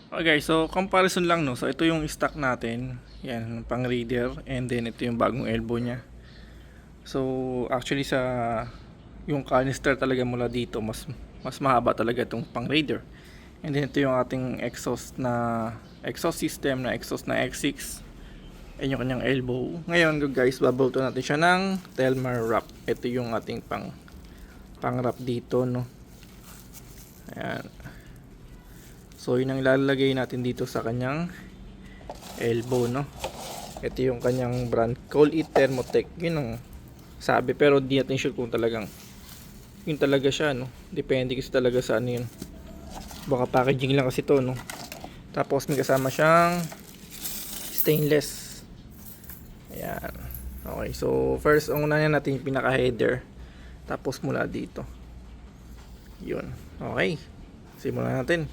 Okay, so comparison lang no. So ito yung stock natin. Yan, pang reader, and then ito yung bagong elbow niya. So actually sa yung canister talaga mula dito mas mahaba talaga itong pang reader. And then ito yung ating exhaust system na exhaust na X6. Ayan yung kanyang elbow. Ngayon guys, babalto natin siya ng Telmar wrap. Ito yung ating pang wrap dito no. Ayan. So yun ang ilalagay natin dito sa kanyang elbow no. Ito yung kanyang brand, call it Thermotech. Yun ang sabi, pero di natin sure kung talagang yun talaga siya no. Depende kasi talaga sa ano yun. Baka packaging lang kasi to no. Tapos may kasama siyang stainless. Ayan. Okay, so first ang una natin yung pinaka header. Tapos mula dito. Yun. Okay. Simulan natin.